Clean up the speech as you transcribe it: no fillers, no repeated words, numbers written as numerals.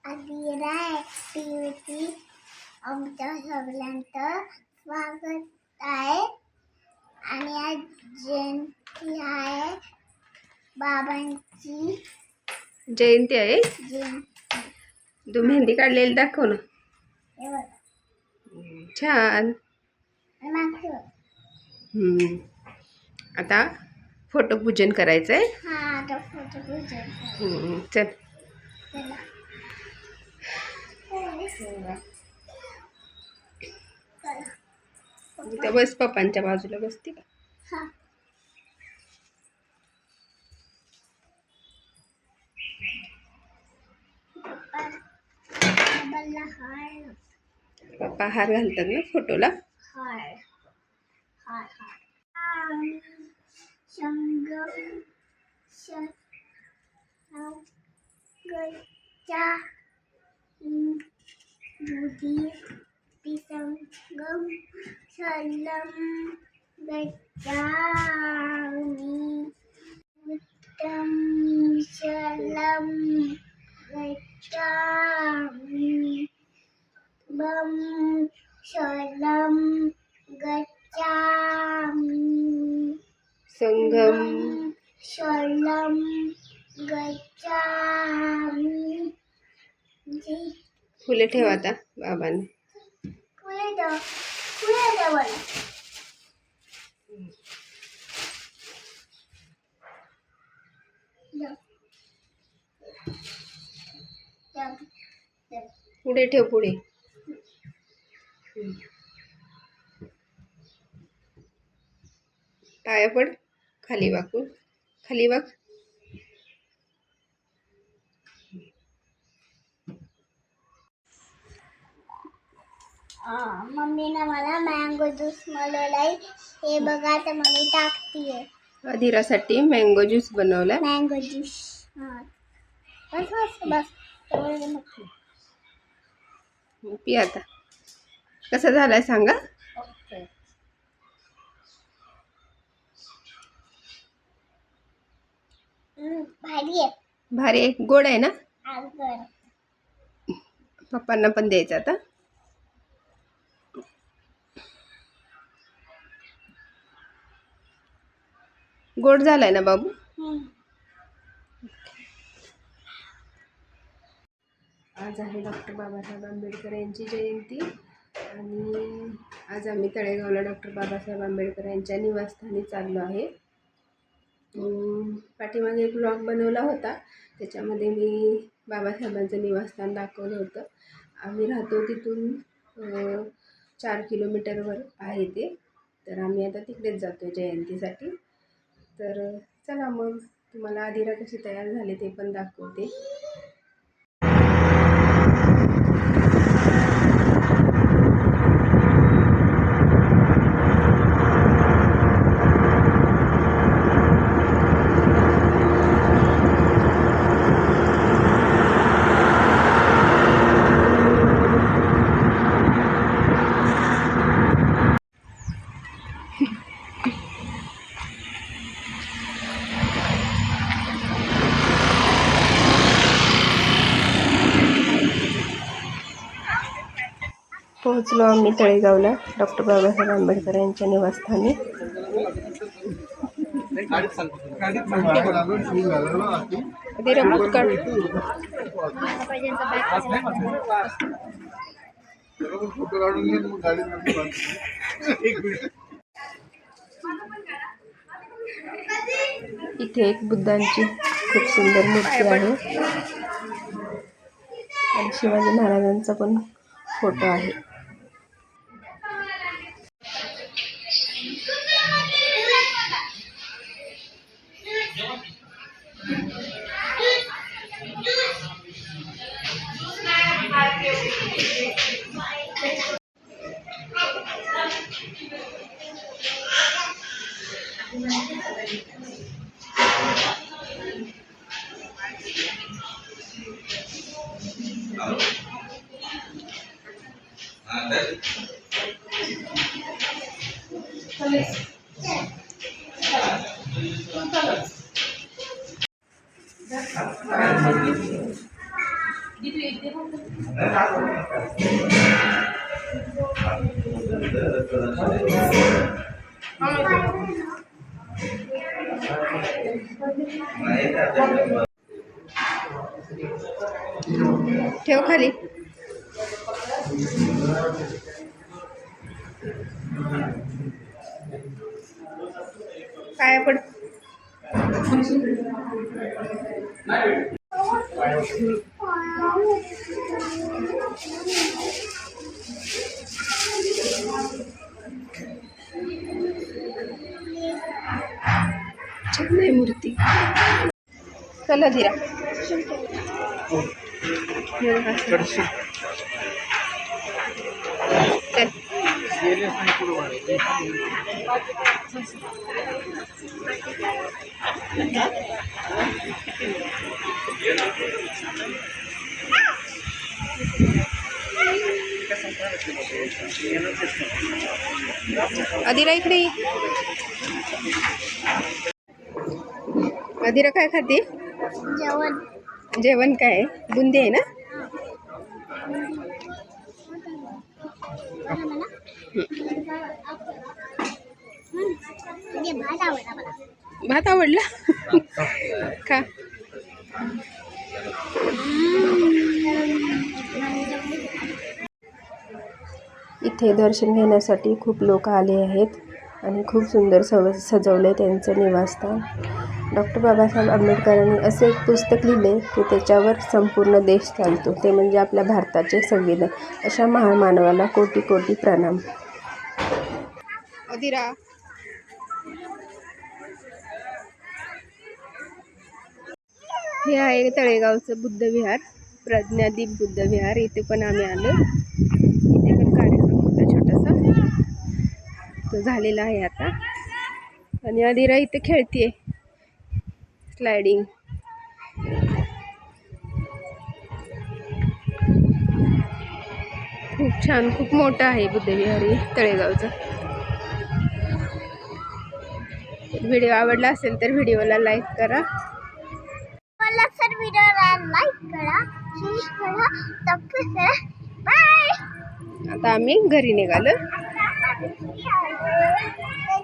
Adira activity आमच्या सगळ्यांचं स्वागत आहे. आणि आज जयंती आहे, बाबांची जयंती आहे. जयंती. तू मेहंदी काढलेली दाखव ना. हे बघा. छान. आणि मागचं बघा. आता फोटो पूजन करायचंय. हा, आता फोटो पूजन चल. चला. त्या बस, पप्पांच्या बाजूला बसते का? हा. बाबाला हार. पप्पा हार घालतात ना फोटोला. हार हार हार संगम गच्चा बुधी संगम सलम गच्छामि उत्तम सलम गच्छामि बम सलम गच्छामि संगम सलम गच्छामि. फुले ठेवा आता बाबांनी. फुले द्या मला. पुढे ठेव, पुढे. पाया पड, खाली वाकून, खाली वाक. मम्मीने मला मँगो ज्यूस बनवलाय. हे बघा, तर मम्मी टाकतीये. अधीरासाठी मँगो ज्यूस बनवलाय. Mango juice. बस बस बस. पी आता. कसा झालाय सांगा. ओके. भारी आहे. भारी आहे. गोड आहे ना. आगर. पप्पांना पण द्यायचं आता. गोड झालाय ना बाबू. आज आहे डॉक्टर बाबासाहेब आंबेडकर यांची जयंती आणि आज आम्ही तळेगावला डॉक्टर बाबासाहेब आंबेडकर यांच्या निवासस्थानी चाललो आहे. पाठीमागे एक ब्लॉग बनवला होता, त्याच्यामध्ये मी बाबासाहेबांचं निवासस्थान दाखवलं होतं. आम्ही राहतो तिथून 4 किलोमीटरवर आहे ते. तर आम्ही आता तिकडेच जातो जयंतीसाठी. तर चला मग तुम्हाला आदिरा कशी तयार झाली ते पण दाखवते. पोहोचलो आम्ही तळेगावला डॉक्टर बाबासाहेब आंबेडकर यांच्या निवासस्थानी. इथे एक बुद्धांची खूप सुंदर मूर्ती आहे आणि शिवाजी महाराजांचा पण फोटो आहे. ठेव खाली. काय पड छान आहे मूर्ती. चला धीरा. चल. अदिरा इकडे ये. अदिरा काय खाते? जेवण. जेवण काय? बुंदी आहे ना? भात आवडला मला. भात आवडला का? इथे दर्शन घेण्यासाठी खूप लोक आले आहेत आणि खूप सुंदर सजवले त्यांचं निवासस्थान. डॉक्टर बाबासाहेब आंबेडकरांनी असे एक पुस्तक लिहिले की त्याच्यावर संपूर्ण देश चालतो, ते म्हणजे आपल्या भारताचे संविधान. अशा महामानवाला कोटी कोटी प्रणाम. अदिरा. हे आहे तळेगावचं बुद्ध विहार, प्रज्ञादीप बुद्ध विहार. इथे पण आम्ही आलो. इथे पण कार्यक्रम होता छोटासा, तो झालेला आहे आता. आणि अदिरा इथे खेळतीये स्लायडिंग. खूप छान, खूप मोठं आहे बुद्ध विहार तळेगावचं. व्हिडिओ आवडला असेल तर व्हिडिओला लाईक करा. व्हिडिओला लाईक करा, शेअर करा, सबस्क्राईब करा. बाय. आता आम्ही घरी निघालो.